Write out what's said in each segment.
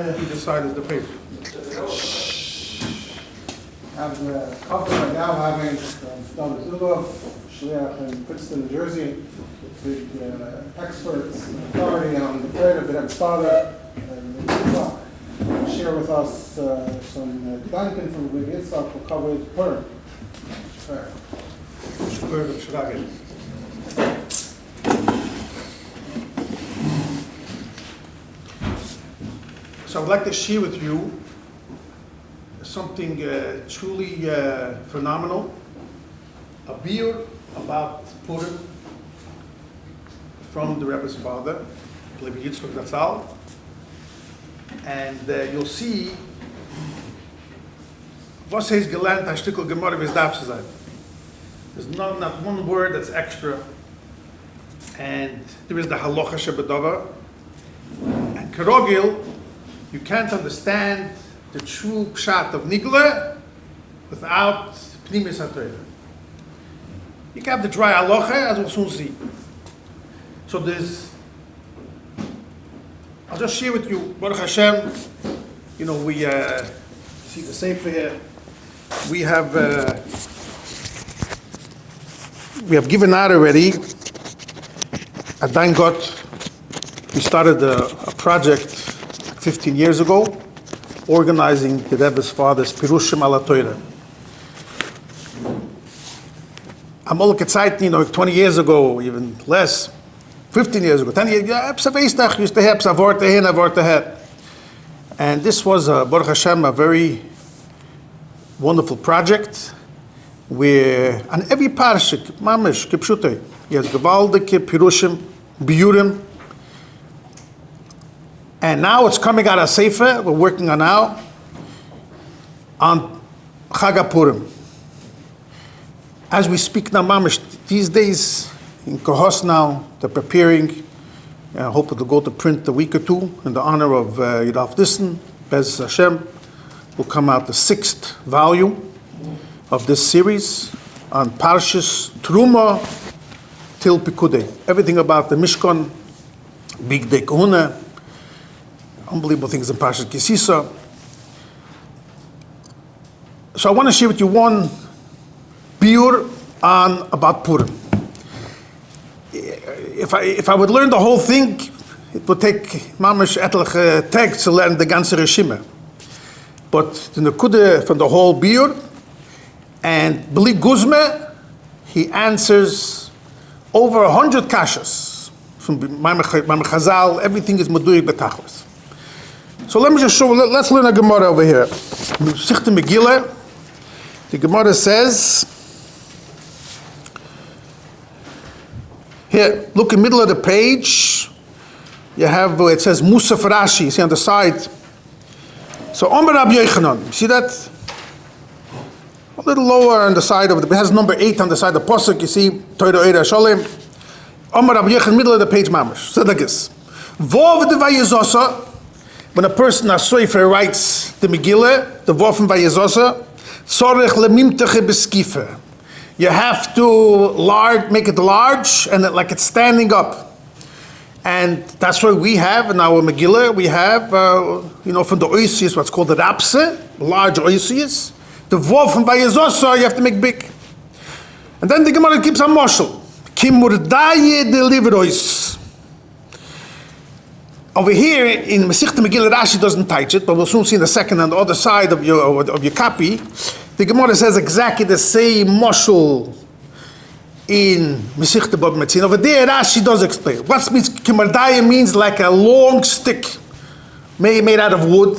He decided the paper. I'm comfort right now having Rabbi Dovid Dubov, shliach in Princeton, New Jersey, big experts and authority on the prayer of Rabbi father, Rabbi Yitzchok, share with us some gedanken from Rabbi Yitzchok who covered Purim. So I'd like to share with you something truly phenomenal, a beer about Purim from the Rebbe's father, Levi Yitzchok Zatzal, and you'll see was he's gelernt ein Stückel Gemara wie es darf zu sein. There's not one word that's extra, and there is the halacha shebedava, and kerogil, you can't understand the true pshat of Nigla without Pnimis HaTorah. You can have the dry halacha, as we'll soon see. So I'll just share with you, Baruch Hashem, you know, we see the Sefer here. We have given out already. At Dain Gott, we started a project 15 years ago, organizing the Rebbe's father's Pirushim ala Torah. Amol Ketzait, you know, 20 years ago, even less, 15 years ago, 10 years ago, used to have Savorte hin, Savorte her. And this was, Baruch Hashem, a very wonderful project where, on every parashik, mamish, kipshute, he has gewaldike Pirushim, biurim. And now it's coming out of Sefer, we're working on now, on Chag Purim. As we speak now, mamish, these days, in Kohos now, they're preparing, I hope it'll go to print a week or two, in the honor of Yidaf Nissen, Bez Hashem, will come out the 6th volume of this series on Parshas Truma till Pikudei. Everything about the Mishkan, Big Day Kahuna, unbelievable things in Parashat Kisisa. So I want to share with you one biur on about Purim. If I would learn the whole thing, it would take mamish etliche tag to learn the ganze Reshima. But the nekude from the whole biur, and Bli Guzme, he answers over 100 kashas from Maimar Chazal. Everything is meduik betachlis. So let me just show, let's learn a Gemara over here. Sichte Megillah, the Gemara says, here, look in the middle of the page, you have, it says Musaf Rashi, see on the side. So Omer Rabbi Yochanan, see that? A little lower on the side of it has number 8 on the side of the Posuk, you see, Torah Eira Sholem. Omer Rabbi Yochanan, middle of the page, Mamash. Sedekis. Vov de Vayezosa, when a person, a soifer, writes the Megillah, the Vov from Vayezosa, Tzorech lemimteche beskife. You have to make it large, and like it's standing up. And that's why we have in our Megillah, we have, from the Oisius, what's called the Rapse, large Oisius. The Vov from Vayezosa, you have to make big. And then the Gemara keeps a moshel. Kimurdaye de Livrois. Over here in Mesichte Megillah, Rashi doesn't touch it, but we'll soon see in the second on the other side of your copy. The Gemara says exactly the same moshel in Mesichte Bab Metzin. Over there, Rashi does explain. What means Kimurdaya means like a long stick made out of wood,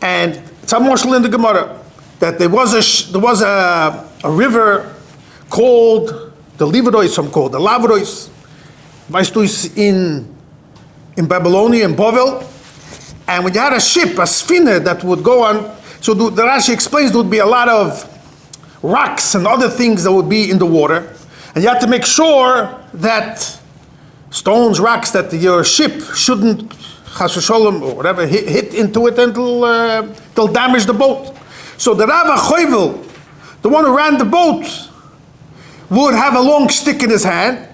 and it's a moshel in the Gemara that there was a river called the Livrois, some called the Lavrois, in Babylonia, in Bovel, and when you had a ship, a sfina that would go on, so the Rashi explains there would be a lot of rocks and other things that would be in the water, and you had to make sure that stones, rocks, that your ship shouldn't, chas v'sholem, or whatever, hit into it until they'll damage the boat. So the Rav HaChovel, the one who ran the boat, would have a long stick in his hand,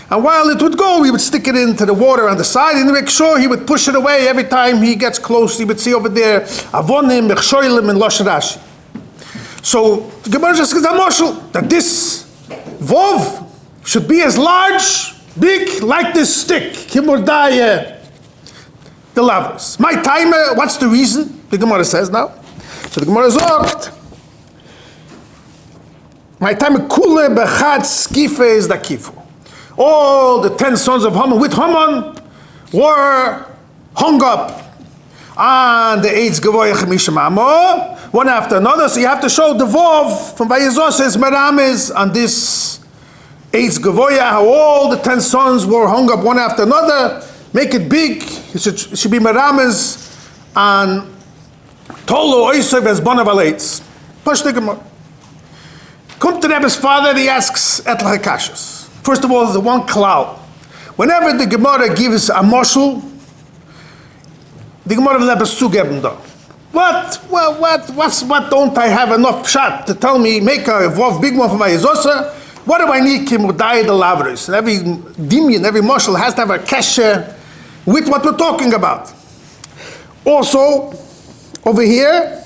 And while it would go, he would stick it into the water on the side and make sure he would push it away every time he gets close. He would see over there, Avonim, Mechshoilim, and Loshen Rashi. So the Gemara just gives a moshel that this Vov should be as large, big, like this stick. Kimurdaya, the lavers. My timer, what's the reason? The Gemara says now. So the Gemara sagt, my timer kule bechad skife is the kifu. All the 10 sons of Haman with Haman were hung up on the Eitz Gavoya Chemishimamo, one after another. So you have to show the Vov from Vayizos is Merames on this Eitz Gavoya, how all the 10 sons were hung up one after another. Make it big. It should be Merames and Tolo Oisev as Bonav Aleitz. Push the Gemara. Come to Rebbe's father, he asks Etlach Kashas. First of all, there's one cloud. Whenever the Gemara gives a moshel, the Gemara will have a sugeben though. What don't I have enough shot to tell me, make a big one for my Yezosa? What do I need? Kimudai the lavris. And every dimion, every moshel has to have a kesher with what we're talking about. Also, over here,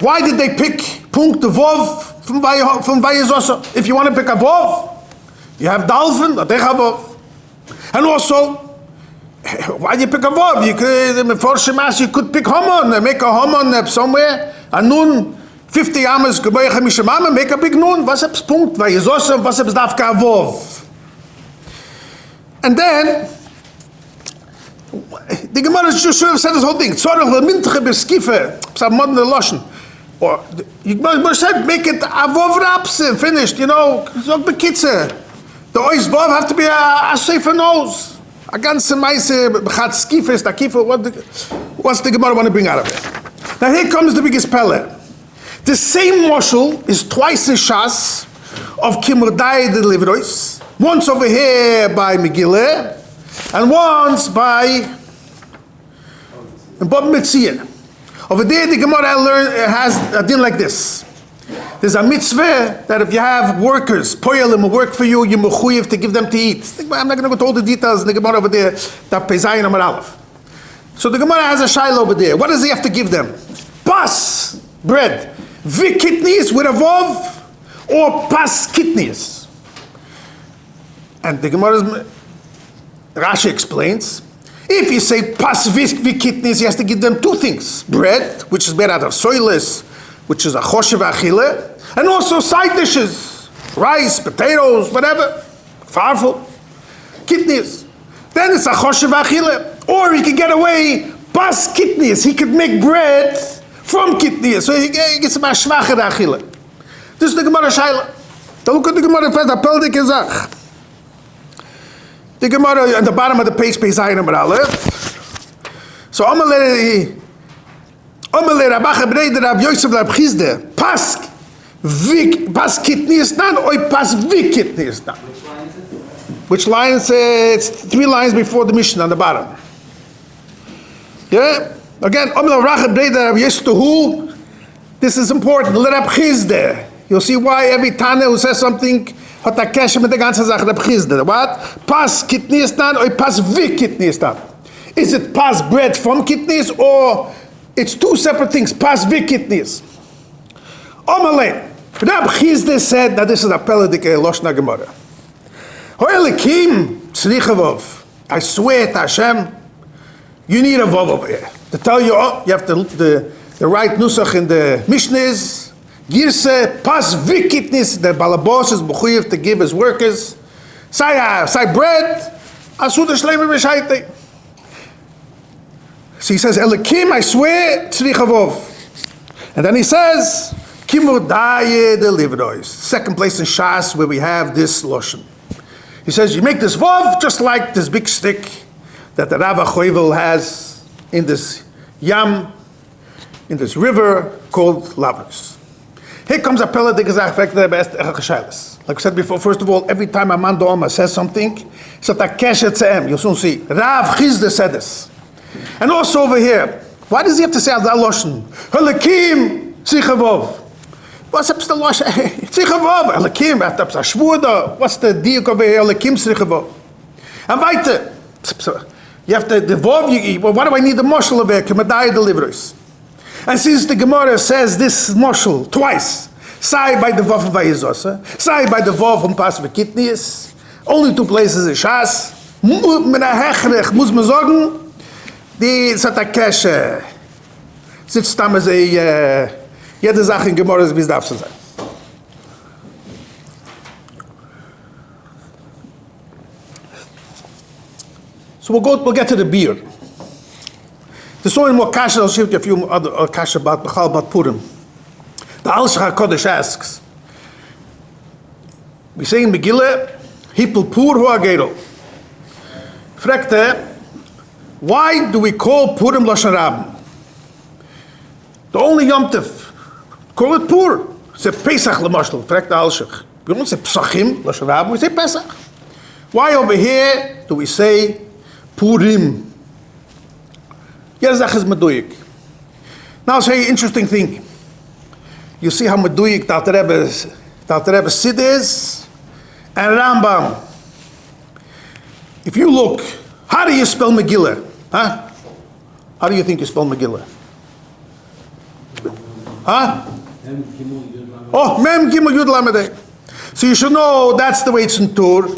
why did they pick Punkt the Vov from Vayezosa? If you want to pick a Vov, you have Dalvin, they have Vov. And also, why do you pick a Vov? You could pick Haman and make a Haman somewhere, a Nun, 50 Amas, Geboye Chemishimama, make a big Nun. Was ist Punkt Vayezosa, was ist Davka Vov? And then, the Gemara just should have said this whole thing. Tzorach le'mintche b'skife, p'sav modern loshen. Or you must have make it a vov rapse, finished. You know, zog bekitze. The ois vov have to be a safer nose. A ganze meise b'chat skifes takifa. What's the Gemara want to bring out of it? Now here comes the biggest pelle. The same moshel is twice the shas of Kimurdai the Livrois. Once over here by Megillah, and once by Bob Metzia. Over there, the Gemara has a din like this. There's a mitzvah that if you have workers, poyalim will work for you, you're mechuyev to give them to eat. I'm not going to go to all the details in the Gemara over there, that Pezayin Amar Aleph. So the Gemara has a shaila over there. What does he have to give them? Pas, bread. Vikitnis with a vov, or pas kitnis. And the Gemara, Rashi explains, if you say pas vikitnis, he has to give them two things. Bread, which is made out of soilus, which is a choshev achile, and also side dishes, rice, potatoes, whatever, farfel, kitnis. Then it's a choshev achile. Or he could get away pas kitnis. He could make bread from kitnis. So he gets a shvacher achile. This is the Gemara shaila. Look at the Gemara first, apel de kezach. The Gemara on the bottom of the page, Pezayin Amar Aleph. So Amalei Rabacha Bnei the Rav Yosef Rav Chizde pas kitnis nan or pas vikitnis nan. Which line is it? It's 3 lines before the Mishnah on the bottom. Yeah. Again, Amalei Rabacha Bnei the Rav Yosef who. This is important. Let Rav Chizde. You'll see why every Tana who says something. Hat a keshe mit der ganze Sache der Chizde. What? Pas kitnis nan or pas vikitnis nan? Is it pas bread from kitnis or it's two separate things? Pas vikitnis. Omalei. Rab Chizde said that this is a peledik loshna Gemara. Hoyelikim tzrichavov. I swear to Hashem, you need a vov over here to tell you. Oh, you have the right nusach in the Mishnahs. Girse pas vikitnis, the balabos is mechuyev to give his workers. Say bread, asuda shleimer b'shaite. So he says, Elikim, I swear, tzrichavov. And then he says, Kimudaye the livrois. Second place in Shas where we have this loshon. He says, you make this vov just like this big stick that the Rav Achoivel has in this yam, in this river called Lavros. Here comes a pella de gezach vek the best echashailas. Like I said before, first of all, every time a man do'oma says something, so that keshet se'em, you'll soon see. Rav Chizde said this. And also over here, why does he have to say al loshen? Halakim tzichavov. What's up to the loshen? Tzrichavav, Elikim, after a shvur da. What's the diuk over here? Elikim tzrichavav. And weiter. You have to, the vav, well, what do I need the moshel over here? Kemadai deliveries. And since the Gemara says this moshel twice, sai by the vav of Vayizosa, sai by the vav from Pas V'Kitnius, only two places in Shas, Mina Hechrech, muss man sagen, die Satakeshe, sitzt da as a, jede Sache in Gemara ist, wie es darf zu sein. So we'll get to the beer. There's only more kasha. I'll show you a few other kasha about Purim. The Al-Shach HaKodesh asks, we say in Megillah, Hippel Pur Hu HaGeirol. Fragte, why do we call Purim Lashon Rabban? The only Yom Tov, call it Pur. It's a Pesach l'mashal. Fragte Al-Shach. We don't say Pesachim Lashon Rabban, we say Pesach. Why over here do we say Purim? Yerzach is Meduyik. Now I'll show you an interesting thing. You see how Meduyik the Alter Rebbe Sid is, and Rambam. If you look, how do you spell Megillah? Huh? How do you think you spell Megillah? Huh? Oh, Mem Gimel Yud Lamed. So you should know that's the way it's in Tur,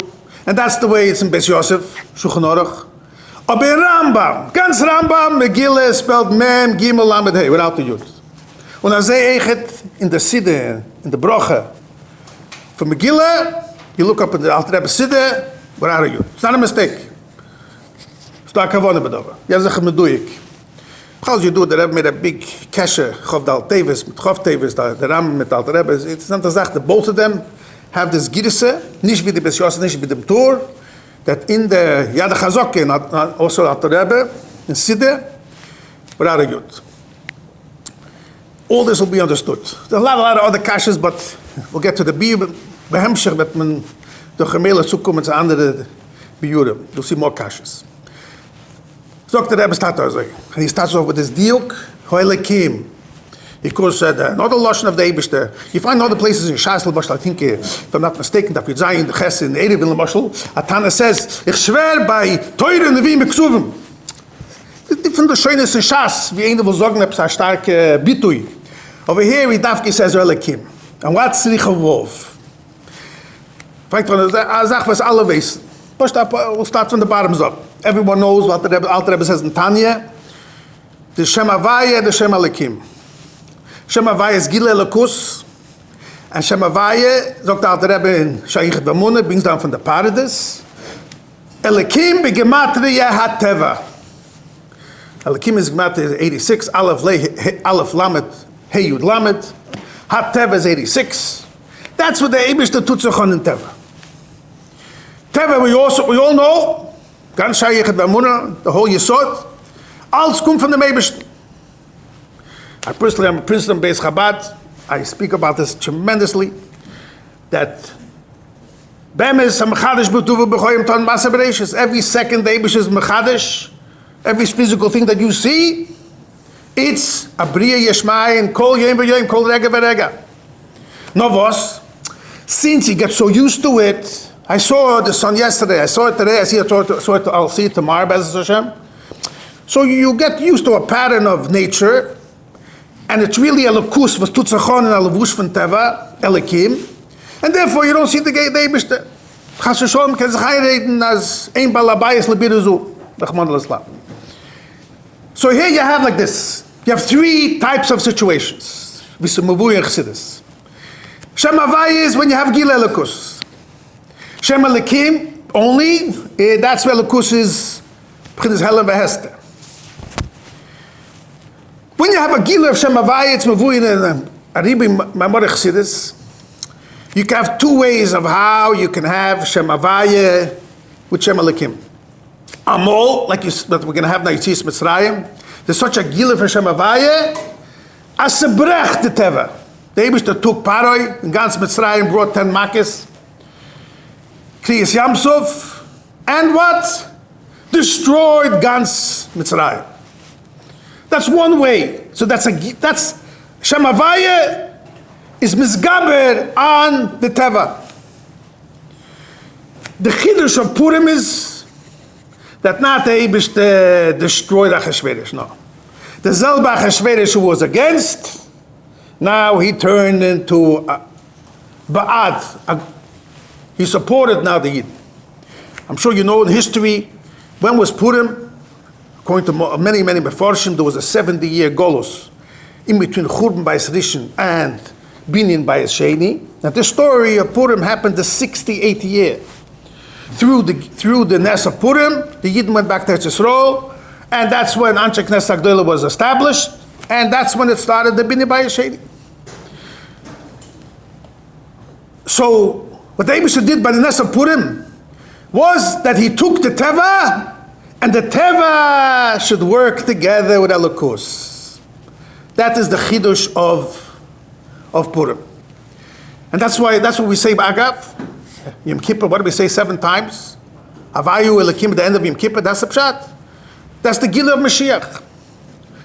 and that's the way it's in Beis Yosef, Shulchan Aruch. Aber in Rambam, ganz Rambam, Megillah spelled Mem Gimel Lamed Hey, without the Yud. Und als hij echt in de Sidde, in de Broche, for Megillah, you look up in the Alter Rebbe Sidde, without a Yud. It's not a mistake. It's not a kavana bedova. Yazach Meduyik. Because you do, the Rebbe made a big keshe, Chov Dal Tevis, mit Chov Tevis, the Ram mit Alter Rebbe. It's not a zach that both of them have this Girse, nicht wie die Beis Yosef, nicht wie dem Tur, that in the Yad HaChazoke, and also Alter Rebbe, in Sidde, without a Yud. All this will be understood. There's a lot of other kashas, but we'll get to the biur. Behemshech, that men the gemele zukommen zu andere biurim. You'll see more kashas. So the Rebbe starts also, and he starts off with this diuk, hoelekim. Because another lashon of the Eibishter, you find other places in Shas l'mashal, I think, if I'm not mistaken, that Yudzayin, the Ches, in Erev l'mashal, Atana says, ich schwer bei Teure Nevi Meksuvim. Different Schönes in Shas, wie eine will sagen, a starke Bitui. Over here, Dafki says, hoelekim. And what's Richavov? Frank van der Zach was alle wezen. We'll start from the bottoms up. Everyone knows what the Alter Rebbe says in Tanya. The Shem Havaya, the Shem Elikim. Shem Havaya is Gile Lakus. And Shem Havaya, sagt der Alter Rebbe in Shaichet V'Amunah, brings down from the Paradis. Elikim begematria hateva. Elikim is gematria 86. Aleph Lamed, Hey Yud Lamed. Hateva is 86. That's what the Eibishter Tutzachon in Teva. Teva, we all know, ganz Shaichet V'Amunah, the whole Yesod, alles kommt from the Eibishter. I personally am a Princeton based Chabad. I speak about this tremendously. That every second the Eibush is Mechadish. Every physical thing that you see, it's Abriya Yeshmai and Kol Yom V'Yom, Kol Rega V'Rega. Novos, since you get so used to it, I saw the sun yesterday, I saw it today, I'll see it tomorrow, Be'ez Hashem. So you get used to a pattern of nature, and it's really a lakus was tutzachon and a levush von teva, elikim, and therefore you don't see the Eibishter. Chas v'sholem can sich einreden as ein balabayis lebiruzu, Rachmana l'Islam. So here you have like this. You have three types of situations. V'sumuvu in Chassidus. Shem Havaya is when you have Gil Elikus. Shem Elikim only, that's where Elikus is P'chinas Helen v'Hester. When you have a Gil of Shem Havaya, it's Mavuyin and Aribi Mamor Chassidus. You can have two ways of how you can have Shem Havaya with Shem Elikim. Amol, like that we're going to have now Yitzis Mitzrayim. There's such a Gila for Shem Havaya, as a brech the Teva. The Eibishter took Paroi, and Gans Mitzrayim brought 10 Makis, Kriyas Yamsov, and what? Destroyed Gans Mitzrayim. That's one way. So that's Shem Havaya is misgaber on the Teva. The Chiddush of Purim is that not the Eibishter destroyed Achashverosh, no. The Zelba Achashverosh who was against, now he turned into Ba'ad. He supported now the Yid. I'm sure you know in history, when was Purim? According to many Mefarshim, there was a 70-year Golus in between Churban Bayis Rishon and Binyan Bayis Sheni. Now the story of Purim happened the 68th year. Through the Nes of Purim, the Yidden went back to Eretz Yisrael, and that's when Anshe Knesset HaGdolah was established, and that's when it started the Binyan Bayis Sheni. So, what the Eibusha did by the Nes of Purim was that he took the Teva, and the Teva should work together with Elokus. That is the Chidush of Purim. And that's what we say B'Agav. Yom Kippur, what do we say 7 times? Avayu Elokim at the end of Yom Kippur, that's the Pshat. That's the Gila of Mashiach.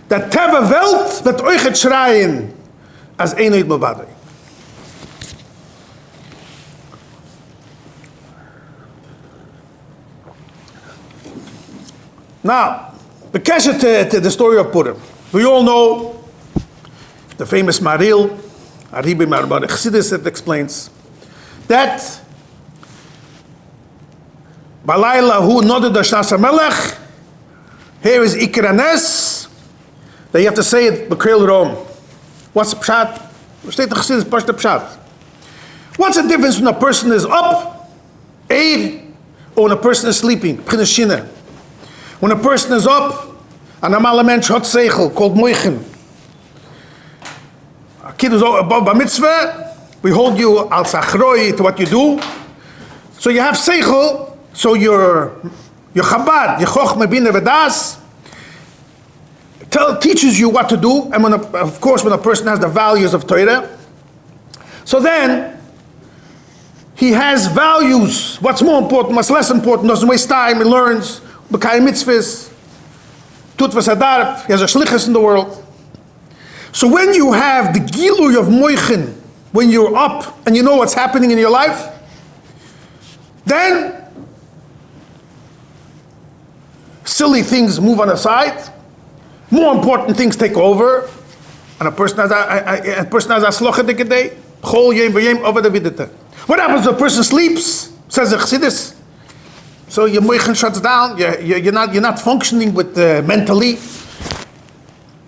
That Teva Welt wird euch schreien als Einheit Mavadai. Now, the keshet to the story of Purim. We all know the famous Maril, Aribi Marbar Chassidus, that explains that Balayla hu noded Ashnas HaMelech. Here is Ikar Hanes. That you have to say it B'Krel Rom. What's the pshat? State the Chassidus, Pashta pshat. What's the difference when a person is up, Eir, or when a person is sleeping? B'Chinas Shina. When a person is up, an normale mensch hat seichel, called moichen. A kid is above bar mitzvah, we hold you als achroi to what you do. So you have seichel, so your chabad, your chochmah bina v'das, teaches you what to do, and of course when a person has the values of Torah, so then he has values. What's more important, what's less important, doesn't waste time, he learns. B'kayim mitzvahs, tut v'sadarf, he has a shlichus in the world. So when you have the gilui of moichin, when you're up and you know what's happening in your life, then silly things move on the side, more important things take over, and a person has a slocha dekadei, chol yom v'yom over the vidita. What happens when a person sleeps? Says the Chassidus. So your moichin shuts down. You're not functioning with mentally,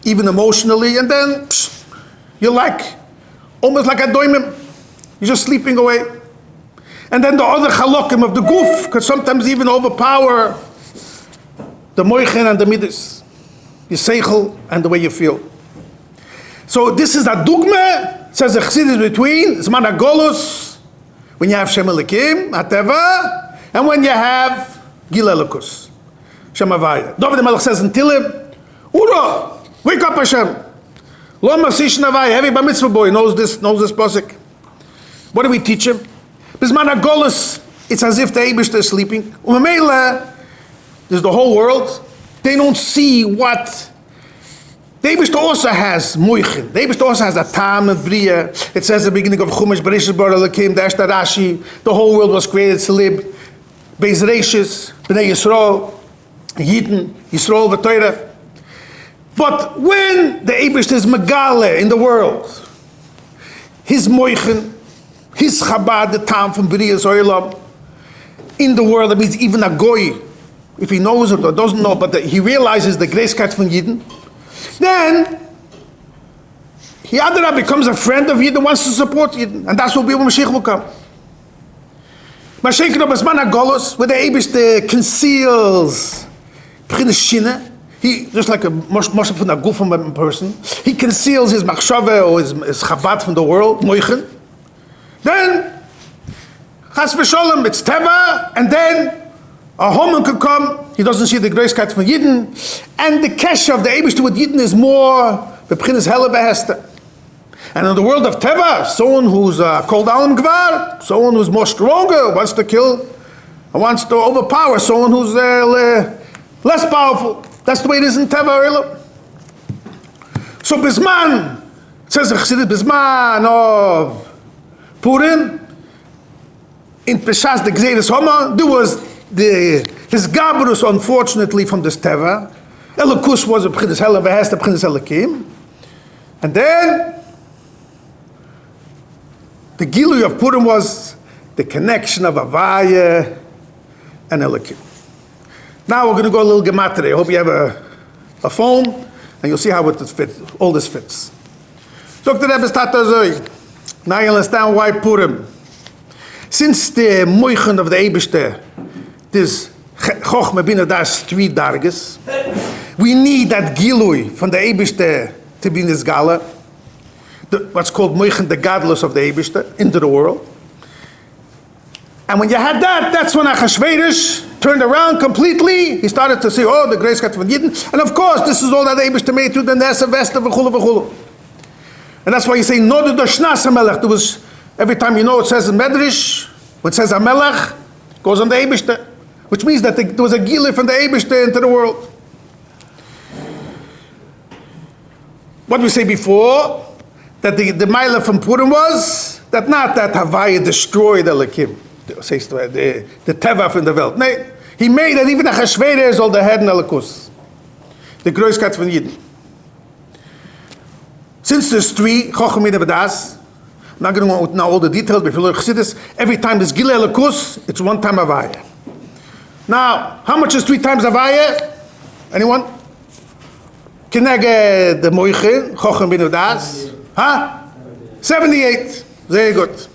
even emotionally, and then you're like almost like a doimim. You're just sleeping away. And then the other chalokim of the guf could sometimes even overpower the moichin and the midas, your seichel and the way you feel. So this is a dugma, says the Chassidus, between Zman HaGolus, when you have Shem Elikim, Ateva, and when you have Gil Elokus, Shem Havaya. Dovid HaMelech says in Tilim, Ura, wake up Hashem. Lo Masish Navai, heavy bar mitzvah boy, knows this pasuk. What do we teach him? Bisman HaGolus, it's as if the Eibishter is sleeping. Umamela, there's the whole world. They don't see what. The Eibishter also has moichin. The Eibishter also has a tam and bria. It says at the beginning of Chumash, Bereshit bara Elokim, the Eshta Rashi, the whole world was created, Salib. Beis Reishis, Bnei Yisrael, Yidden, Yisrael v'Torah. But when the Eibishter is Megale in the world, his moichin, his chabad, the tam from B'riyas Oilam, in the world, that means even a goy, if he knows it or doesn't know, but he realizes the grace from Yidden, then he becomes a friend of Yidden, wants to support Yidden, and that's what Mashiach will come. Mashiach Basman HaGolus, where the Eibishter conceals P'chinas Shina, he, just like a Moshe from a guf from a person, he conceals his machshava or his chabad from the world, moichin. Then, chas v'sholem, it's teva, and then a homan could come, he doesn't see the gracekeit from Yidden, and the kesh of the Eibishter with Yidden is more the P'chinas Hela Behester. And in the world of Teva, someone who's called Alam Gvar, someone who's more stronger, wants to kill, wants to overpower someone who's less powerful. That's the way it is in Teva. So Bisman It says in Chassidus, Bisman of Purim, in Peshas the Gzeres Homa, there was his Gabrus, unfortunately, from this Teva. Elokus was a B'chinas Helen, V'hest a B'chinas Elokim. And then, the Gilui of Purim was the connection of Avaya and Elokim. Now we're going to go a little gematria. I hope you have a phone, and you'll see how all this fits. So the Rebbe started so. Now you understand why Purim. Since the Moichen of the Eibishter, this Chochmah Bina Das 3 darges, we need that Gilui from the Eibishter to be in this Gala, what's called Moichen, the Gadlus of the Eibishter, into the world. And when you had that, that's when Achashverosh turned around completely. He started to say, oh, the grace got from Yidden. And of course, this is all that Eibishter made through the Nesa, Vesta, V'chulu, V'chulu. And that's why you say, no, the Shnas HaMelech. There was, every time you know it says in Medrash, when it says HaMelech, it goes on the Eibishter, which means that there was a Gilui from the Eibishter into the world. What did we say before? That the Meilah from Purim was, that not that Havaya destroyed Elokim, the Teva from the Welt. No, he made that even Achashverosh all the head in Elokus. The Großkeit von Yidden. Since there's 3, Chochem Mina V'das, I'm not going to go into all the details, but if you look at Chassidus, every time there's Gilui Elokus, it's 1 time Havaya. Now, how much is 3 times Havaya? Anyone? Keneged the Moichin, Chochem Mina V'das. Huh? 78. Very good.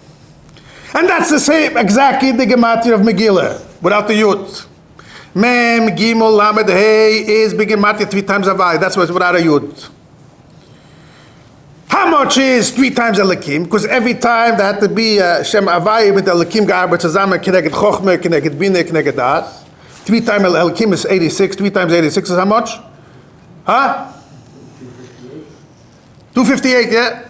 And that's the same, exactly the Gematria of Megillah, without the Yud. Mem, Gimel, Lamed, Hey is big Gematria 3 times Havaya. That's why it's without a Yud. How much is 3 times Elokim? Because every time there had to be Shem Havaya with Elokim gearbeitet zusammen, Keneged Chochmah, Keneged Bina, Keneged Das. 3 times Elokim is 86. 3 times 86 is how much? Huh? 258, yeah?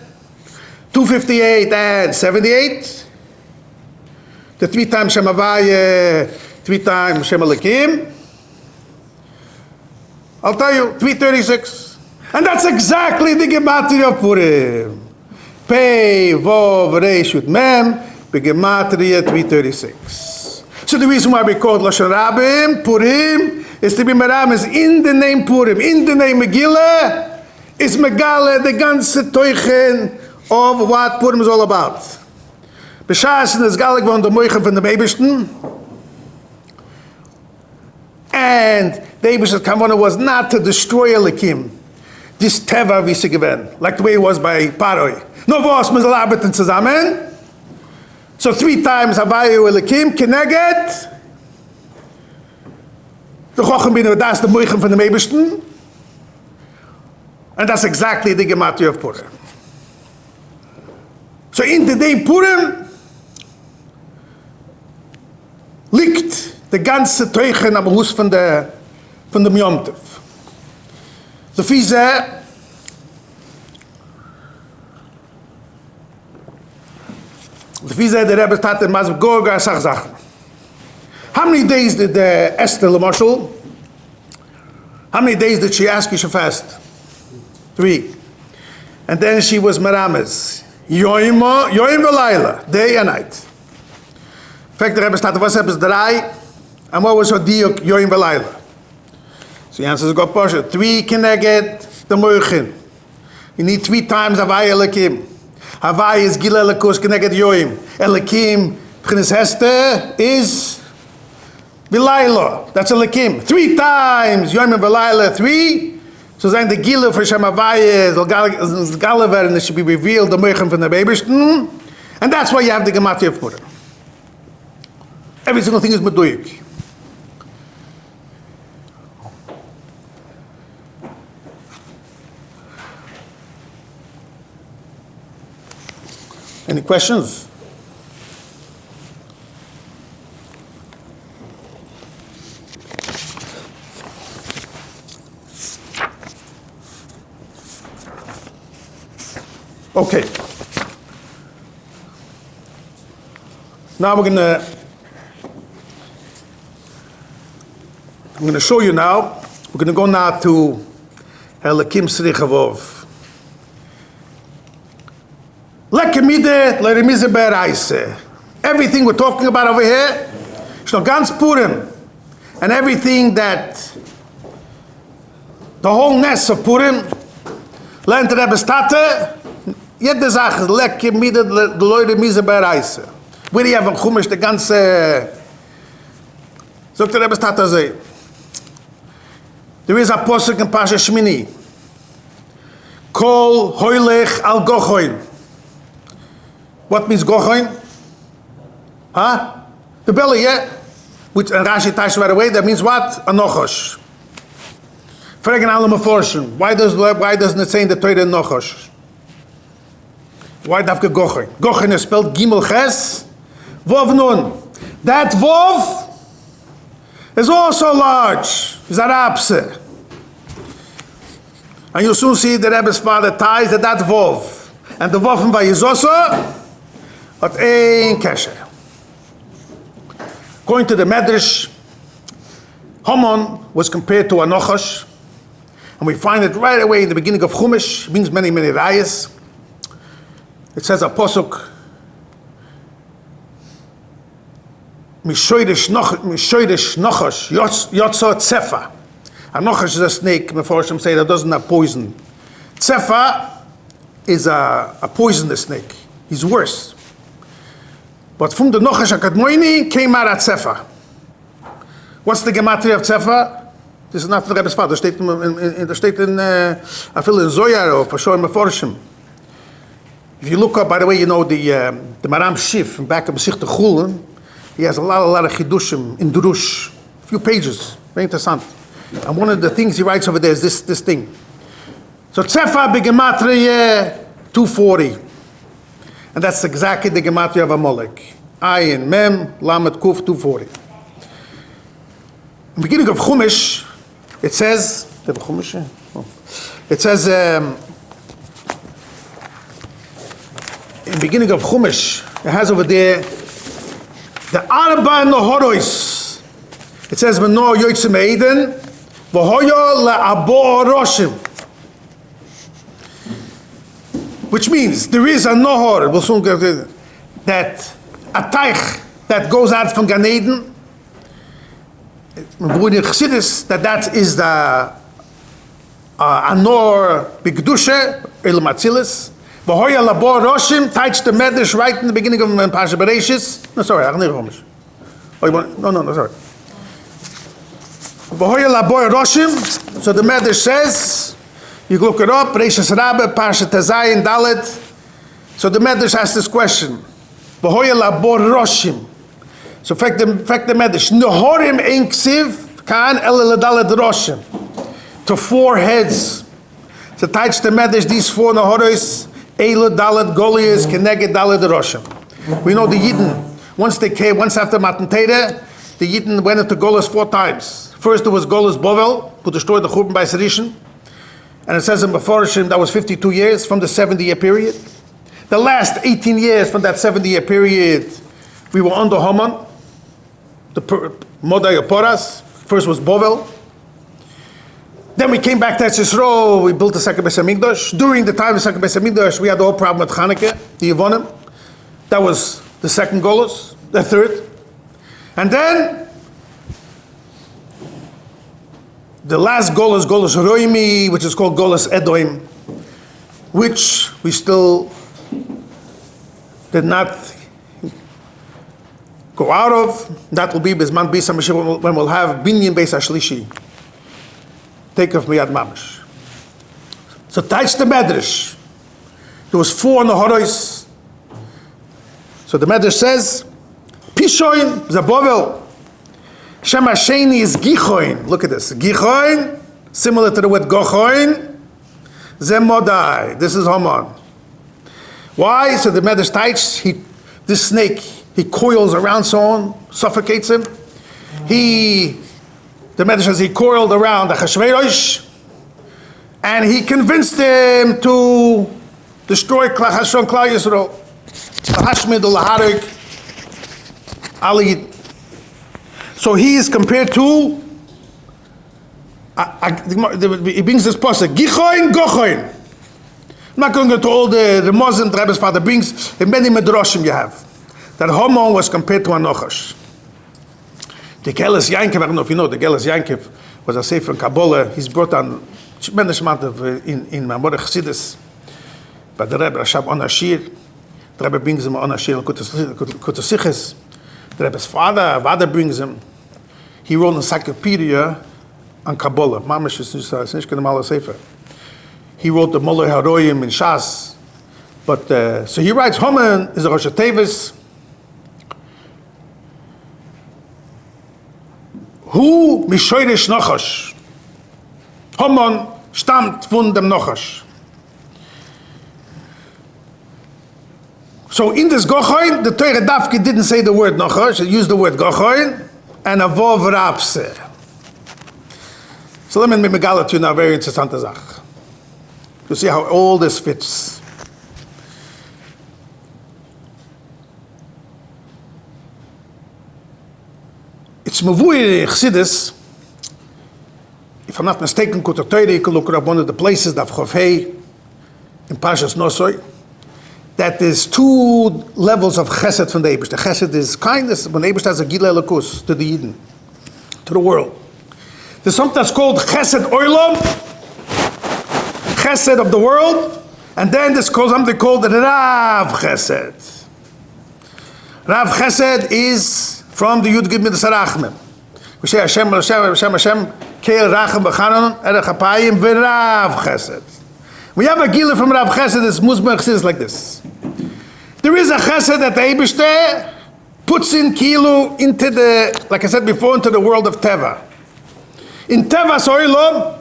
258 and 78. The 3 times Shem Havaya, 3 times Shem Elokim. I'll tell you, 336. And that's exactly the Gematria of Purim. Pei, Vov, Reish, Yud, Mem, Gematria 336. So the reason why we call it Lashon Rabim, Purim, is to be merames in the name Purim, in the name Megillah, is Megale, the ganze Teuchen of what Purim is all about. B'shas in the Zgalig von der Moichen von the Eibishten, and the Eibishter's Kavanah was not to destroy Elokim. This Teva wie sie gewähnt, like the way it was by Paroi. No was mit arbeiten zusammen. So 3 times Havaya Elokim, Keneged, the Chochem Bina Das, the Moichen von the Eibishten, and that's exactly the Gematria of Purim. So in the day Purim, liegt the ganze Teuchen am Hus von der Yom Tov. So Fize, the Rebbe started in Mazv Gorga Sach. How many days did Esther Lamashal? How many days did she ask you to fast? 3. And then she was Merames. Yoim v'layla, day and night. In fact, the Rebbe started, what happens 3? And what was her diuk, Yoim v'layla? So the answer is God Pasha. 3 Keneged the Moichin. You need 3 times Havaya Elokim. Havaya is Gilui Elokus Keneged Yoim. Elokim, B'chinas Hester, is V'layla. That's Elokim. 3 times Yoim and V'layla, 3. So then the Gilui for Shem Havaya is Galaver, and it should be revealed the Moichin from the Eibishten. And that's why you have the Gematria of Purim. Every single thing is Meduyik. Any questions? Okay. Now I'm going to show you now. We're going to go now to Elokim Srichavov. Everything we're talking about over here, ganz Purim, and everything that the whole nest of Purim, lernt der Rebbe's Tate, jede Sache, lekke mide de Leute mise bereise. Where do you have a Chumash, the ganze, sagt der Rebbe's Tate say, there is a posuk in Pasha Shmini, Kol hoylech al gochoin. What means gochoin? Huh? The belly, yeah? Which, and Rashi ties right away, that means what? A nochosh. Fragen alle meforschen. Why doesn't it say in the Torah nochosh? Why dafke gochoin? Gochoin is spelled gimel ches, vov nun. That vov is also large. Is that apse? And you'll soon see the Rebbe's father ties that vov. And the vov in Vayizosa, at ein kesher. Going to the Medrash, Haman was compared to a Nochash, and we find it right away in the beginning of Chumash. It means many, many rayas. It says a posuk, Mishoidish Nochash, Yotzo Tsefa. A Nochash is a snake, Meforshim say, that doesn't have poison. Tsefa is a poisonous snake. He's worse. But from the Nochash HaKadmoini came out at Tsefa. What's the gematria of Tsefa? This is not for the Rebbe's father. Steht in Afil in Zoyar or for sure in Meforshim. If you look up, by the way, you know the Maram Shif back of Masich Chulin, he has a lot of chidushim in Durush, a few pages, very interessant. And one of the things he writes over there is this thing. So Tsefa begematria 240. And that's exactly the gematria of Amalek. Ayin, Mem, Lamed, Kuf, 240. In the beginning of Chumash, it says, in the beginning of Chumash, it has over there, the Arba Nohorois. It says, Meno Yoitzim Eiden, V'hoyo La'abo Roshim. Which means there is a nohor, we'll soon get to that, a taich that goes out from Gan Eden. That is the anor bigdusha el matzilis. V'hoya labor roshim taich the medrash right in the beginning of Pasha Bereshis. No, sorry, I'm not Chumash. No, sorry. V'hoya labor roshim. So the medrash says. You look it up, Reishas Rabbah, Parsha Tezayin, Dalet. So the Medrash asks this question. V'hoya labor roshim. So in fact the Medrash, Nehorim ein ksiv, kan ele ledalet roshim. To 4 heads. So touch the Medrash, these 4 Nehoris, Eile Dalet Goliath, Keneged Dalet roshim. We know the Yidden, once after Matan Torah, the Yidden went into Golas 4 times. First there was Golas Bovel, who destroyed the Churban by Sedishin. And it says in Meforshim that was 52 years from the 70-year period. The last 18 years from that 70-year period, we were under Haman, the Modai Poras. First was Bovel. Then we came back to Eretz Yisrael, we built the second Beis HaMikdash. During the time of the second Beis HaMikdash, we had the whole problem with Chanukah, the Yevonim. That was the second Golus, the third. And then, the last Golus Roimi, which is called Golus Edoim, which we still did not go out of. That will be Bizman Beis HaMashiach when we'll have Binyan Beis HaShlishi. Take off Miyad Mamash. So touch the Medrash. There was 4 Nehoros. So the Medrash says, Pishoin Zabovel. Shem Hasheni is Gichoin. Look at this. Gichoin, similar to the word Gochoin. Zemodai. This is Haman. Why? So the Medrash touch, this snake, he coils around someone, suffocates him. The Medrash says he coiled around the Achashverosh, and he convinced him to destroy Klal Yisrael. Hashmid al-Harik Ali. So he is compared to, he brings this pasuk, Gichoin, Gochoin. not going to go to all the Muslim Rebbe's father brings, in many Medrashim you have, that Haman was compared to a Nochash. The Gelas Yankiv, I don't know if you know, the Gelas Yankiv was a sefer in Kabbalah. He's brought on tremendous amount of, in Mamor Chassidus, but the Rebbe Rashab on Ashir, the Rebbe brings him on Ashir, Kutasiches. The Rebbe's father, Vada brings him. He wrote an encyclopedia on Kabbalah. Mamash is nicht normal sefer. He wrote the Molay Haroyim in Shas. But, so he writes, Haman is a Rosh Tevis. Hu mishoyrish Nochash. Haman stammt von dem Nochash. So in this Gochoin, the Torah Dafke didn't say the word Nochash, it used the word Gochoin, and Avov Rapse. So let me megala to you now a very interesting Zach. You see how all this fits. It's Mavui Chassidus, if I'm not mistaken, Kutar Torah, you can look up one of the places, Daf Chofhei, in Pashas Nosoi, that there's two levels of chesed from the Eibush. The chesed is kindness, when the Eibush has a gila lakus to the Yidden, to the world. There's something that's called chesed oilam, chesed of the world, and then there's something called Rav Chesed. Rav Chesed is from the Yud Gimel Sarachmem. We say Hashem, Keil Rachem B'chanon, Erech Apayim, V'Rav Chesed. We have a gila from Rav Chesed, it's Muzmar Chesed like this. There is a chesed that the Eibishter puts in kilu into the, like I said before, into the world of Teva. In Teva Soilom,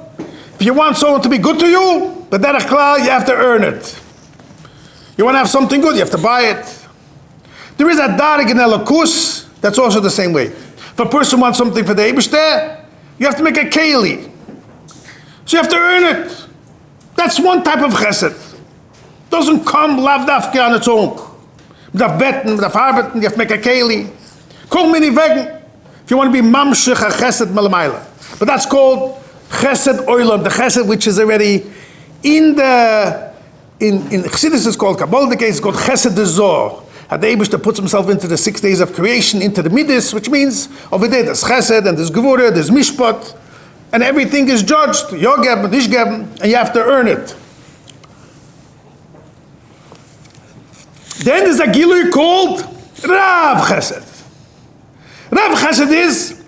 if you want someone to be good to you, but derech klal, you have to earn it. You want to have something good, you have to buy it. There is a darig in Elakus, that's also the same way. If a person wants something for the Eibishter, you have to make a keli. So you have to earn it. That's one type of chesed. Doesn't come lav dafke on its own. With a betten, with a farbetten, you have to make a keli. Kol mini wegen. If you want to be mamshech a chesed malamayla. But that's called chesed oilam, the chesed which is already in the, in Chassidus is called Kabbalah, the case is called chesed de zor. And the Eibishter puts himself into the 6 days of creation, into the midis, which means over there there's chesed and there's gevura, there's mishpat, and everything is judged, yogeb, nishgeb, and you have to earn it. Then there's a gilui called Rav Chesed. Rav Chesed is,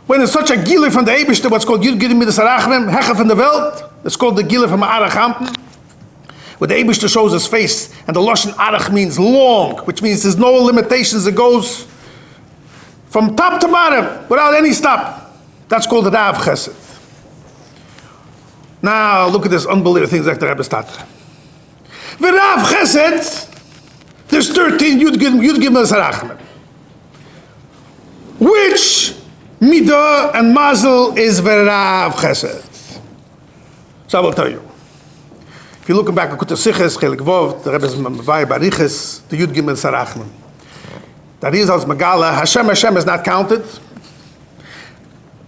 when there's such a gilui from the Eibishter, what's called Yud Gimel Midas Arachmem, Hecha from the Welt, it's called the gilui from Arachampen, where the Eibishter shows his face, and the Lashon Arach means long, which means there's no limitations, it goes from top to bottom, without any stop. That's called the Rav Chesed. Now, look at this unbelievable things like the Rebbe started. The Rav Chesed, there's 13 Yud Gimel Sarachim. Which Midah and Mazel is Rav Chesed? So I will tell you. If you're looking back at Kutasiches, Chelik Vov, the Rebbe's Mavai Bariches, the Yud Gimel Sarachim. That is als Megala, Hashem is not counted.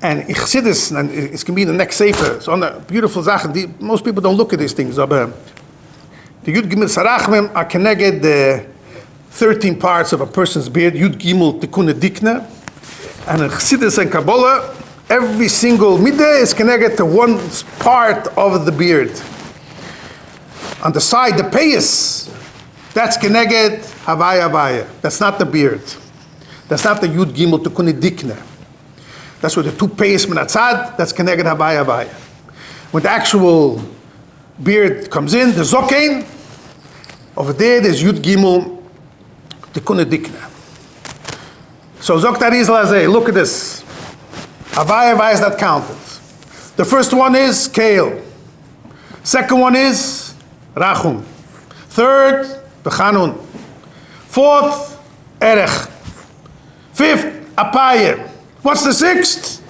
And in Chassidus, and it can be in the next Sefer, so on a beautiful Sachen, most people don't look at these things, but the Yud Gimel Sarachim are connected the 13 parts of a person's beard, Yud Gimel Tikune Dikna, and in Chassidus and Kabbalah, every single midah is connected to one part of the beard. On the side, the payas, that's connected Havaya. That's not the beard. That's not the Yud Gimel Tikune Dikna. That's where the two payas menatzad, that's connected Havaya. When the actual beard comes in, the zokein, over there there's Yud Gimel Tikune Dikna. So Zoktar Izlazeh, look at this. Havaya is not counted. The first one is Keil. Second one is Rachum. Third, Bechanun. Fourth, Erech. Fifth, Apayim. What's the sixth?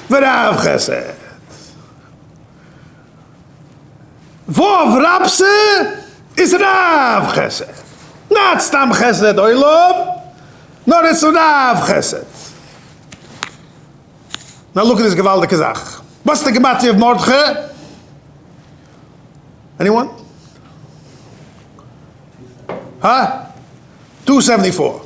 V'Rav Chesed. Vov Rapse is Rav Chesed. Not Stam Chesed Oilom, nor it's Rav Chesed. Now look at this gewaltige Zach. What's the gematria of Mordche? Anyone? Huh? 274.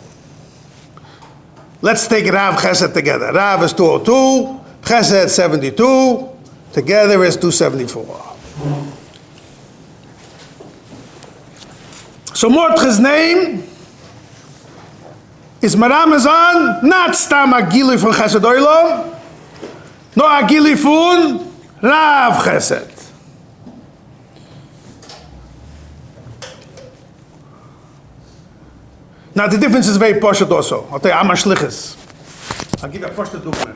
Let's take Rav Chesed together. Rav is 202, Chesed 72, together is 274. So Mordechai's name is Maramazan, not Stam Agili from Chesed Olam, no Agili from Rav Chesed. Now the difference is very poshut also. I'll tell you, I'm a shlichus. I'll give you a poshut dugma.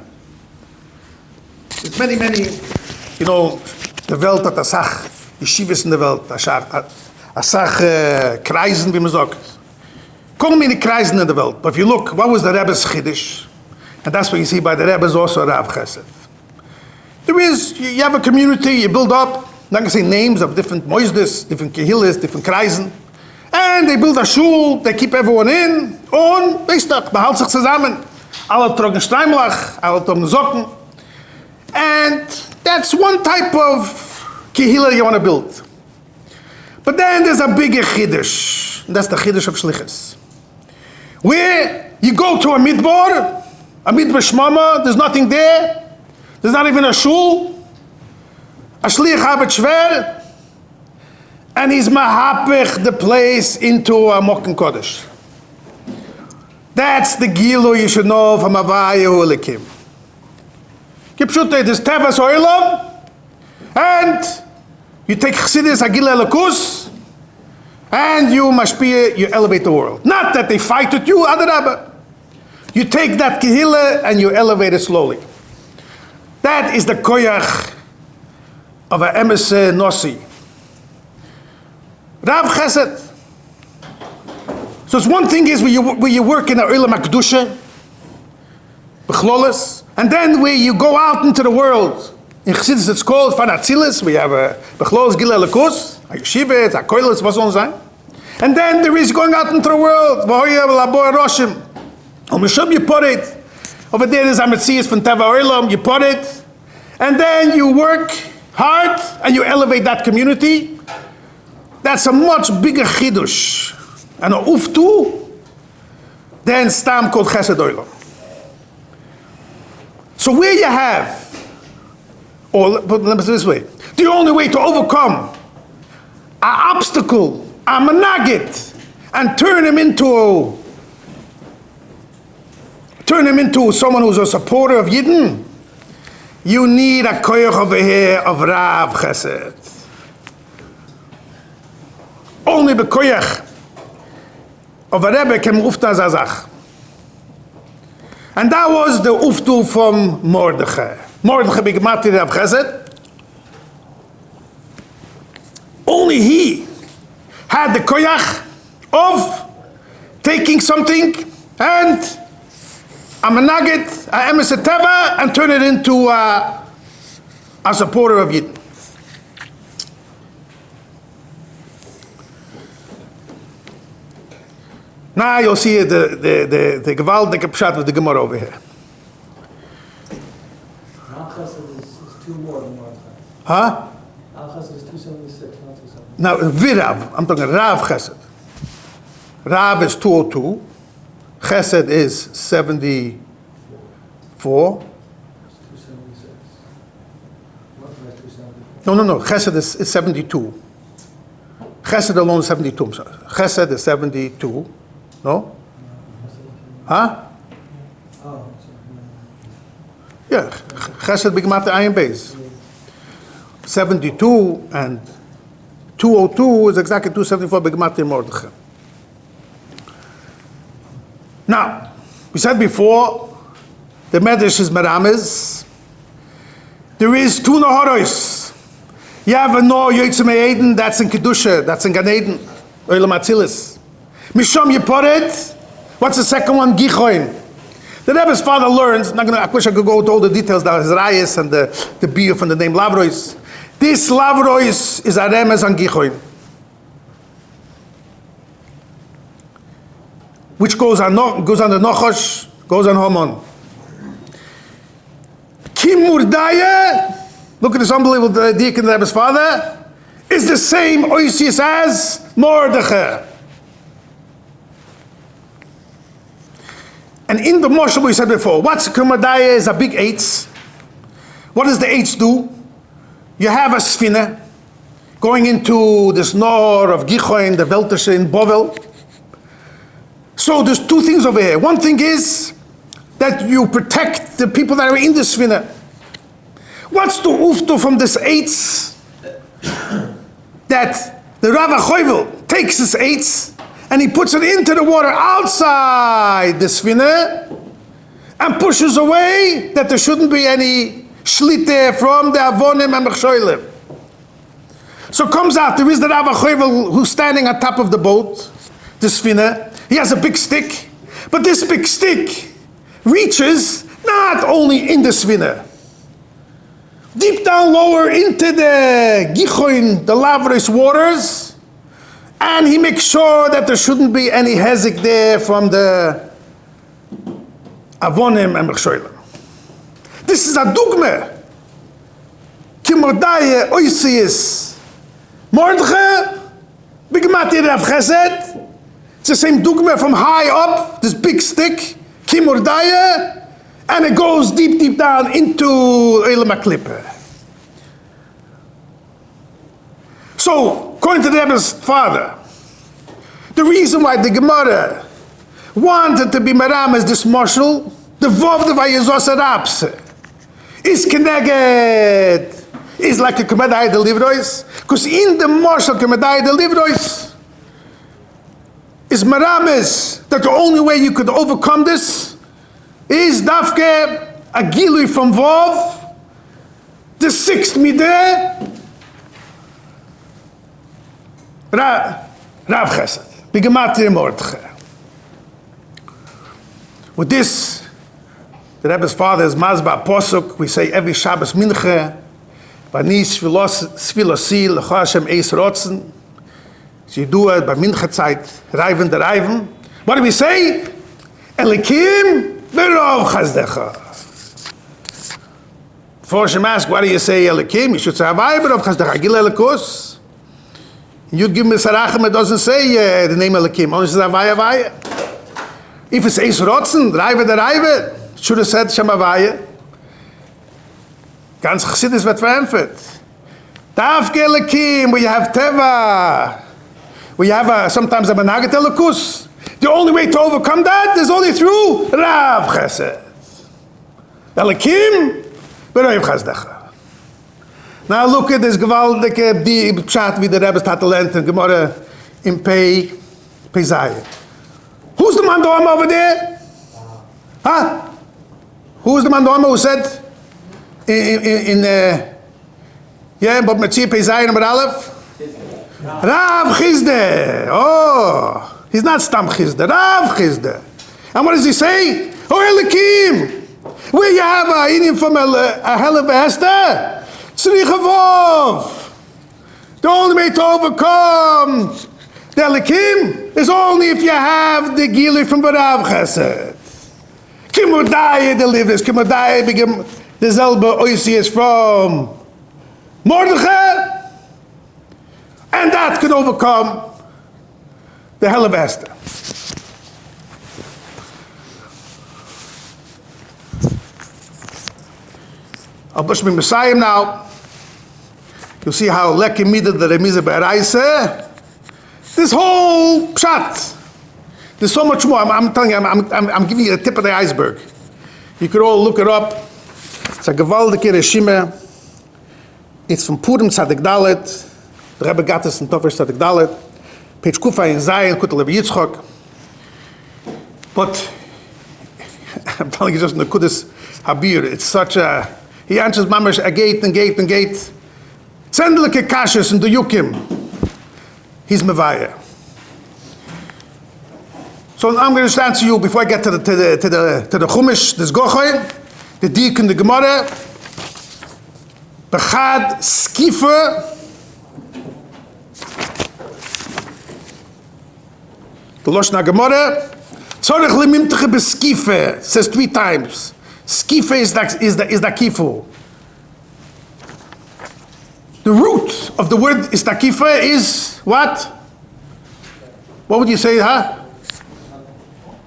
There's many, the Welt hat Asach, Yeshivas in the Welt, Asach Kreisen, wie man sagt. Call me the Kreisen in the Welt. But if you look, what was the Rebbe's Chiddush? And that's what you see by the Rebbe's also Rav Chesed. There is, you have a community, you build up, I'm not going to say names of different moisdes, different kehillas, different Kreisen. And they build a shul, they keep everyone in, und they stuck, behalt sich zusammen. Alle trocken Streimlach, alle trocken Socken. And that's one type of kehillah you want to build. But then there's a bigger chiddush, and that's the chiddush of shlichus. Where you go to a midbar shmama, there's nothing there, there's not even a shul, a shliach habet shver, and he's mahapich the place into a Mokken Kodesh. That's the gilu you should know from Havayu Elikim. Kipshute, there's Tevas Oilam, and you take Chassidus Agil Elokus, and you mashpia, you elevate the world. Not that they fight with you, Adarabba. You take that Kehillah and you elevate it slowly. That is the koyach of a emes Nossi. Rav Chesed. So it's one thing is where you work in a Olam HaKedusha, B'chlolis, and then where you go out into the world. In Chassidus it's called Fanatzilis, we have a B'chlolis Gil Elikus, a Yeshivet, a Koilis, was on sein. And then there is going out into the world, V'hoyev Labor Roshim. Mishum you put it. Over there is Ametzias from Teva Olam, you put it. And then you work hard and you elevate that community. That's a much bigger chidush and a uftu than stam called chesed olam. So where you have, or let me say this way, the only way to overcome an obstacle, a managit, and turn him into someone who's a supporter of Yidden, you need a koyach over here of Rav Chesed. Only the koyach of a Rebbe can ufta zazach. And that was the uftu from Mordechai. Mordechai bigmati Rav Chesed. Only he had the koyach of taking something and a menagit, a emes teva, and turn it into a supporter of Yidden. Now you'll see the gewaltige pshat with the Gemara over here. Rav Chesed is two more than Mordechai. Huh? Rav Chesed is 276, not 276. Now, Virav, I'm talking Rav Chesed. Rav is 202. Chesed is 74. 276. Mordechai is 274. No. Chesed is 72. Chesed alone is 72. I'm sorry. Chesed is 72. No? Huh? Oh, Yeah. Chesed bigmat ayin beis. 72 and 202 is exactly 274 bigmat in Mordechai. Now, we said before, the Medrash is Merames. There is two Naharos. You have a No Yotzim Eden, that's in Kedusha, that's in Gan Eden, Olam Atzilis. Misham you put it. What's the second one? Gichoin. The Rebbe's father learns, I wish I could go into all the details now, his Rayas and the beer from the name Lavrois. This Lavrois is a Remes on Gichoin, which goes on the Nochosh, goes on Homon. Kim Murdaya, look at this unbelievable deacon, the Rebbe's father, is the same Oisius as Mordechai. And in the moshel we said before, what's Kumadaya is a big eitz. What does the eitz do? You have a sfina going into this nor of Gichoin, the Weltersche in Bovel. So there's two things over here. One thing is that you protect the people that are in the sfina. What's the ufto from this eitz? That the Rav Choivel takes his eitz and he puts it into the water outside the sfina and pushes away that there shouldn't be any shlite from the avonim and mechshoilim. So comes out, there is the Rav Choivel who's standing on top of the boat, the sfina. He has a big stick, but this big stick reaches not only in the sfina, deep down lower into the Gichoin, the Lavris waters, and he makes sure that there shouldn't be any hezek there from the Avonim and Mechshoilim. This is a dugma. Kimordaye oisiyis Mordche, bigmati Rav Chesed. It's the same dugma from high up, this big stick, Kimordaye, and it goes deep, deep down into Elam HaKlippah. So, according to the Rebbe's father, the reason why the Gemara wanted to be Maram as this marshal, the Vov the Vayizos Arabse, is Keneged, is like a Kemedai de Livrois, because in the marshal Kemedai de Livrois is Marames, that the only way you could overcome this is Dafke, a Gilui from Vov, the sixth Mideh, Rav Chesed, Bigematri Mordche. With this, the Rebbe's father is Mazba Posuk. We say every Shabbos Minche, Vani Svilasi L'cha Hashem Eis Rotzen. So you do it by Minche Zeit, Reiven der Reiven. What do we say? Elikim V'rov Chazdecha. Before Hashem asks, what do you say Elikim? You should say Havai V'rov Chazdecha. Gil Elikus. You'd give me Sarachem, it doesn't say the name Elikim. Only says Havai Havai. If it says Rotzen, Reive der Reive, it should have said Shem Havai. Ganz Chassidus wird verämpft. Davke Elikim, where you have Teva, where you have sometimes a Menaget Elikus. The only way to overcome that is only through Rav Chesed. Elikim, V'rov Chazdecha. Now look at this gewaltige Pshat wie der Rebbe hat gelernt in Gemara in Pei Zayin. Who's the man Doama over there? Huh? Who's the man Doama who said but Metzir Pei Zayin number Aleph? Rav Chizde. Oh, he's not Stam Chizde. Rav Chizde. And what does he say? Oh, Elikim. Where you have a Indian from a hell of a Hester? Tzrichavov. The only way to overcome the Elikim is only if you have the Gili from Rav Chesed. Kimodai delivers. Kimodai begin the Zelba Oisius from Mordechai, and that can overcome the hell of Esther. I'll push me Messiah now. You'll see how Leki Mida the Remiza Be'araisa. This whole pshat. There's so much more. I'm telling you, I'm giving you the tip of the iceberg. You could all look it up. It's a gewaldige Reshime. It's from Purim Tzadik Dalet. The Rebbe got this in Tofesh Tzadik Dalet. Page Kufa in Zion, Yalkut Levi Yitzchok. But I'm telling you just in the Kudus Habir, it's such a... He answers Mamash a gate and gate and gate. Zendelike Kashas and the Yukim. He's Mevaya. So I'm going to answer you before I get to the Chumash, this Gochoy, the Dik and the Gemara. Bechad Skifa. The Loshna Gemara. Tzorech lemimteche beskife. Says 3 times. Skife is the kifu. The root of the word istakifa is what? What would you say, huh?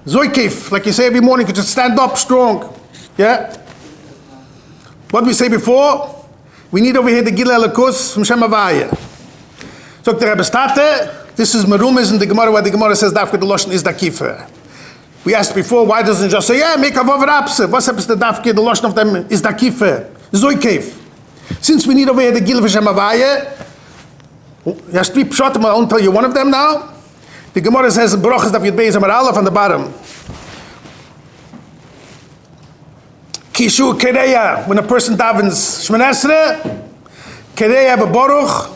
Zoikif, like you say every morning, you just stand up strong. Yeah? What we say before? We need over here the Gila Lakus from Shem Havaya. So the Rebbe started, this is Merumas in the Gemara, where the Gemara says Dafka the Lashon is Dakifa. We asked before, why doesn't it just say, yeah, make a Vav Rapse? What's happens to Dafka, the Lashon of them is Dakifa. Zoikif. Since we need over here the Gila for Shem Havaya, there's three pshatim, I'll tell you one of them now. The Gemara says, Baruch Daf Yud Beis Amar Aleph on the bottom. Kishu Kereya, when a person davens Shemon Esrei, Kereya B'Baruch,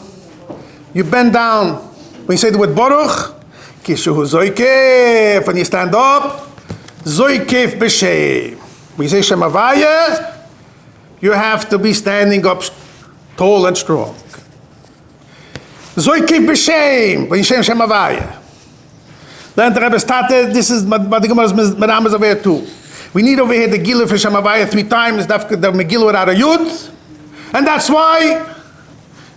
you bend down. When you say the word Baruch, Kishu Zoikef, when you stand up, Zoikef B'Shem. When you say Shem Havaya, you have to be standing up tall and strong. Zoikef B'Shem, when you say Shem Havaya. Then the Rebbe started, this is what the Gemara's Meramas over here too. We need over here the Gila for Shem Havaya 3 times, the Megillah without a Yud. And that's why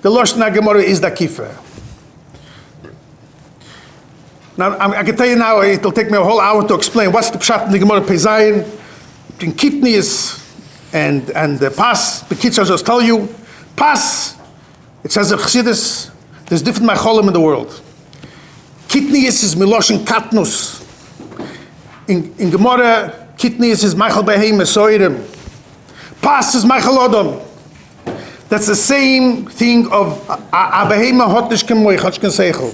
the Lashon HaGemara is the Kifer. Now, I can tell you now, it'll take me a whole hour to explain what's the Pshat in the Gemara Pezayin, between Kitnius and the Pas. The kids will just tell you, Pas, it says in Chassidus, there's different Macholim in the world. Kitnius is Miloshin Katnus. In Gemara, Kitnius is Michael Behem Esoirim. Pas is Michael Odom. That's the same thing of a Behema hot nish kemoich, hot ken seichel.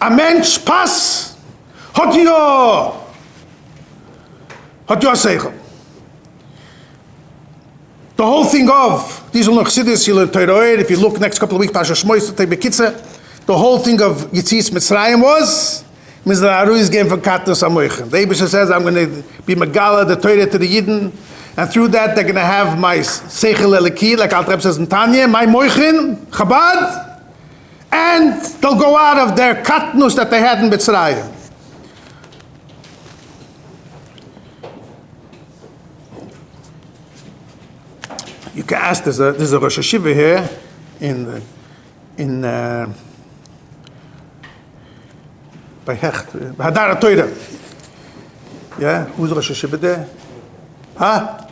A mensch pas hot yo seichel. The whole thing of these are Chassidus, you learn Torah. If you look next couple of weeks, Pasha Shmois to take Bekitze, the whole thing of Yitzis Mitzrayim was Mr. Aru is game for Katnus Amoichem. The Eibusha says, I'm going to be Megala, the Torah to the Yidden, and through that they're going to have my Seichel Eliki, like Alter Rebbe says in Tanya, my Moichin, Chabad, and they'll go out of their Katnus that they had in Mitzrayim. You can ask, there's a Rosh Hashiva here in by Hecht, Hadar Torah. Yeah, who's Rosh Hashiva there? Huh?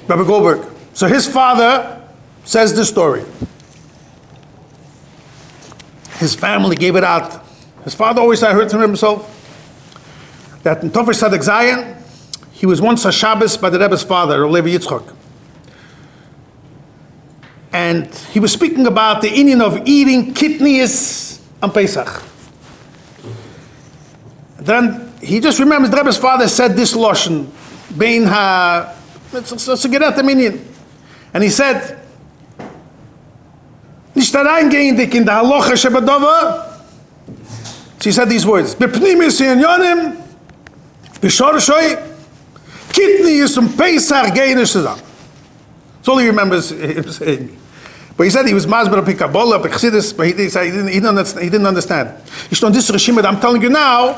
Rabbi Goldberg. So his father says this story. His family gave it out. His father always heard from himself that in Tofer Tzaddik Zion, he was once a Shabbos by the Rebbe's father, Rav Levi Yitzchok. And he was speaking about the inyan of eating kitnius on Pesach. Then he just remembers the Rebbe's father said this lashon, bein ha, let's get at the minyan. And he said, nicht reingehen dik in der halacha shebadova. So he said these words, bepnimis yanyonim, b'shorshoi, kitnius on Pesach geinish zusammen. That's all he remembers him saying. But he said he was masber of Kabbalah, but Chassidus, but he didn't understand. He said, this Rishim that I'm telling you now,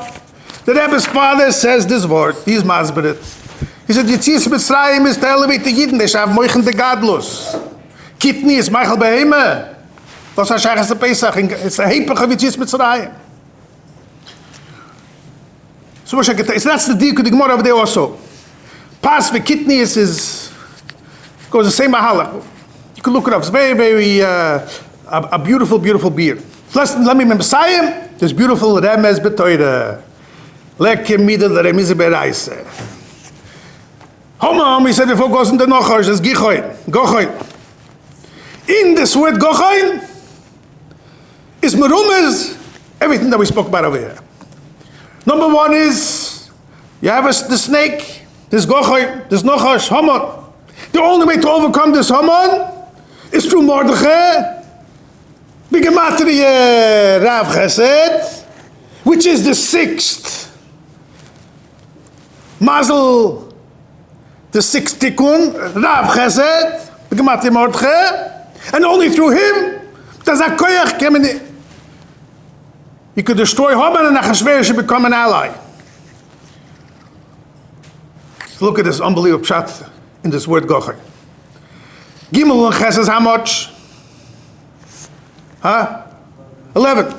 the Rebbe's father says this word, he's masber it. He said, Yitzis Mitzrayim is to elevate the Yidden, they shall have moichen de gadlus. Kitni is Michael Beheme. Das ist Shachas Pesach, it's the Hepech of Yitzis Mitzrayim. So that's the deal with the Gemara over there also. Pas for Kitni is goes the same mahalach. You can look it up. It's very, very a beautiful, beautiful beer. Let me remember. There's beautiful remes betoide. Lekker mida the remise bereise. Homam, he said before goes into nochar, says gichoin, gochoin. In this word gochoin is merumes everything that we spoke about over here. Number one is you have the snake. There's gochoin. There's nochash. Homam. The only way to overcome this Haman is through Mordechai, Bigematria Rav Chesed, which is the 6th Mazel, the 6th Tikkun, Rav Chesed, Bigematria Mordechai, and only through him does that koyach come in. You could destroy Haman and Achashverosh should become an ally. So look at this unbelievable pshat in this word Gocher. Gimel and Ches is how much? 11.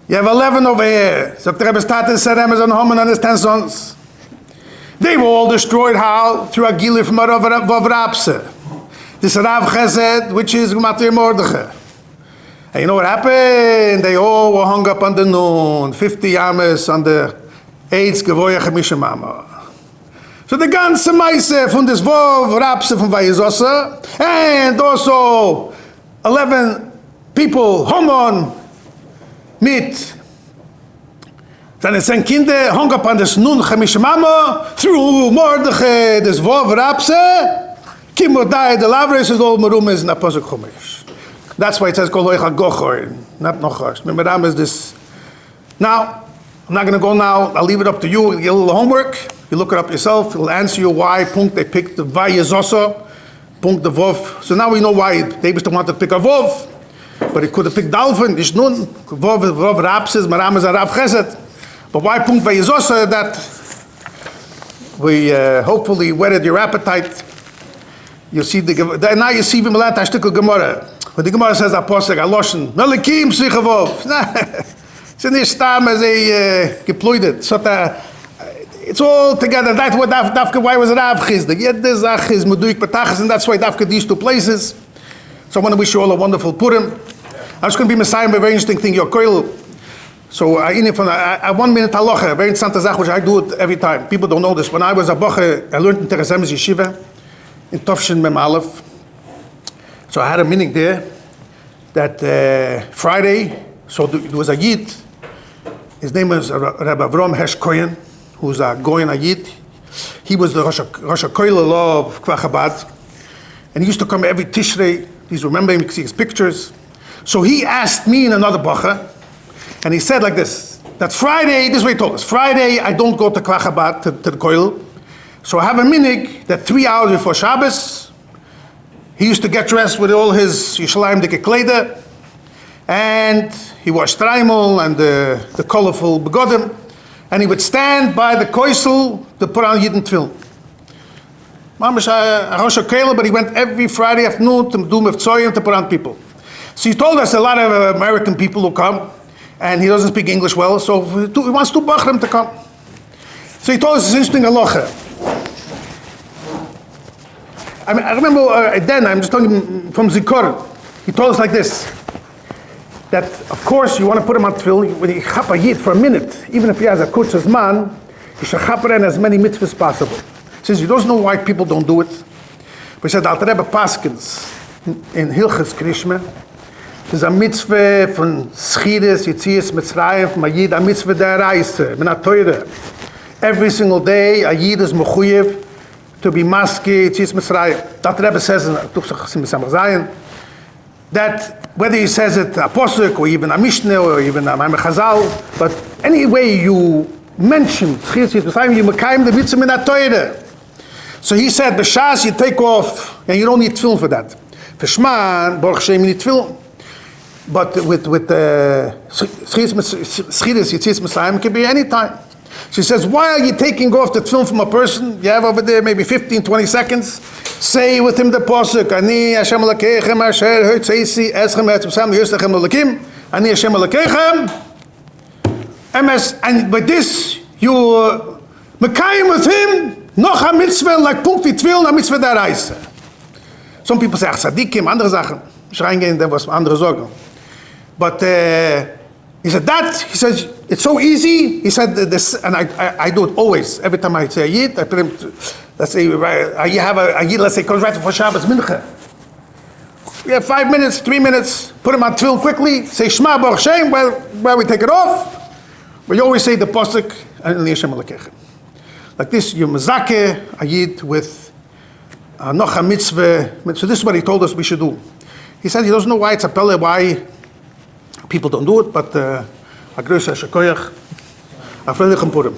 You have 11 over here. So the Rebbe started Seremes and Haman and his 10 sons. They were all destroyed. How? Through a gili from Rav Rapse. This Rav Chesed, which is Matir Mordechai. And you know what happened? They all were hung up on the noon, 50 yamas on the AIDS Gevoya Chemisha Mama. So the ganze Meise von des Vov Rapse von Vayizosa, and also 11 people, Haman, mit seine 10 Kinder, hung up on this Nun Chemisha Mama, through Mordechai, des Vov Rapse, Kimodai, the Lavres is all Marum is in Apostle Chumash. That's why it says Kol Hoicha Gochor, not Nochash. Remember, is this. Now, I'm not going to go now. I'll leave it up to you. You get a little homework. You look it up yourself. It'll answer you why Punkt they picked the Vayezosa, Punkt the Vov. So now we know why David wanted to pick a Vov, but he could have picked Dalvin, Ishnun, Vov Rapses, Maram is a Rav Chesed. But why Punkt Vayezosa? That we hopefully whetted your appetite. You see now you see Vimalat Ashtikul Gemara. But the Gemara says Apostle Aloshin, Melikim Sichevov. It's in this time as a deployed. So it's all together. That's what Dafka, why was it Rav Chizda? Yet this Achiz Muduik Patachas, and that's why Dafka these two places. So I want to wish you all a wonderful Purim. I'm just going to be Messiah, a very interesting thing, your koil. So I 1 minute halacha, a very interesting zach, which I do it every time. People don't know this. When I was a boche, I learned in Teresemes Yeshiva, in Tovshin Mem Aleph. So I had a meaning there that Friday, so there was a Yid, his name was Rabbi Avram Hesh Koyen, who's a Goyen a Yid. He was the Rosh HaKoyle of Kfar Chabad, and he used to come every Tishrei. Please remember him, you can see his pictures. So he asked me in another Bacha, and he said like this, that Friday, this is what he told us, Friday I don't go to Kfar Chabad, to the Koyle, so I have a minig that 3 hours before Shabbos, he used to get dressed with all his Yishalayim Dike Kleder, and he wore streimel and the colorful begodim, and he would stand by the koisel to put on Yidden Tefillin. Mamash Rosh HaKoyle, but he went every Friday afternoon to do Mevtzoyim to put on people. So he told us a lot of American people who come, and he doesn't speak English well, so he wants two Bachrim to come. So he told us this interesting halacha. I remember then, I'm just telling you from Zikor, he told us like this, that of course you want to put him on tefillin, when you chap a yid for a minute, even if he has a kutzes man, you should chap in as many mitzvahs as possible. He says, he doesn't know why people don't do it. But he said, Alter Rebbe Paskins, in Hilchas Krishma, there's a mitzvah from Schiris, Yitzias, Mitzrayim, from a yid, a mitzvah der Reise, min a teure. Every single day, a yid is mechuyev, to be maski, Yitzias Mitzrayim. Alter Rebbe says in Tuchsach Simsamach Zayin, that whether he says it a posuk or even a mishnah or even a Maimar Chazal, but any way you mention Schiris, you mekayim the mitzvah min a teure. So he said, b'shas you take off, and you don't need tefillin for that. For Shman, Baruch Hashem, you need tefillin. But with Schiris, Yitzias Mitzrayim, it can be any time. So he says, why are you taking off the tefillin from a person? You have over there maybe 15, 20 seconds. Say with him the posuk, Ani Hashem Elokeichem asher hotzeisi eschem etzem yosechem elokim, Ani Hashem Elokeichem. And with this, you mekayim with him, noch a mitzvah, like punkt wie tefillin, a mitzvah der Reise. Some people say, ach, tzadikim, andere Sachen. Ich reingehen, dann was andere sorgen. But he said that, he says, it's so easy. He said this, and I do it always. Every time I say a yid, I put him to, let's say, you have a yid, let's say, comes right before Shabbos Mincha. We have 5 minutes, 3 minutes, put him on tefillin quickly, say Shema Baruch Hashem, while we take it off. But you always say the posuk, Ani Hashem Elokeichem. Like this, you mezake a yid with noch a mitzvah. So this is what he told us we should do. He said he doesn't know why it's a pelle, why people don't do it, but a größer Shekoyach, a Freilichem Purim.